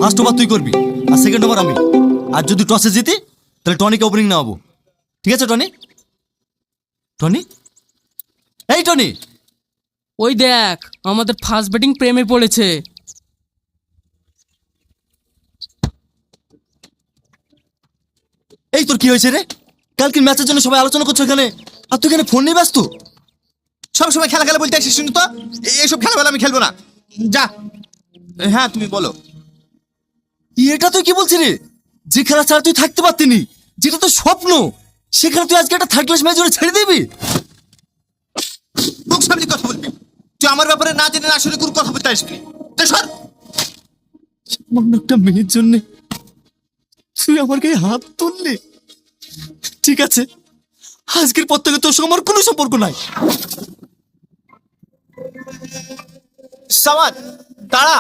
First over তুই করবি আর second over আমি। আর যদি টসে জিতি তাহলে টনিকে ওপেনিং নেওয়াবো, ঠিক আছে? টনি, টনি, এই টনি। ওই দেখ আমাদের ফার্স্ট ব্যাটিং প্রেমে পড়েছে। এই তোর কি হয়েছে রে? কালকের ম্যাচের জন্য সবাই আলোচনা করছো এখানে, আর তুই এখানে ফোন নিয়ে ব্যস্ত। সব সময় খেলা খেলা বলতে আসিস শুনি তো। এইসব খেলাবেলা আমি খেলবো না, যা। হ্যাঁ তুমি বলো। এটা তুই কি বলছিস রে? যে খেলা ছাড়া তুই থাকতে পারতিনি, যেটা তোর স্বপ্ন, সেখানে তুই আজকে একটা থার্ড ক্লাস ম্যাচ জন্য ছেড়ে দিবি? মুখ সামনে কথা বলবি। তুই আমার ব্যাপারে না জেনে না শুনে কোনো কথা বলতে আসবি। সর। সামান্য একটা মেয়ের জন্য তুই আমার গায়ে হাত তুললি? ঠিক আছে, আজকের পর থেকে তোর সঙ্গে আমার কোনো সম্পর্ক নাই। সামাদ, দাঁড়া।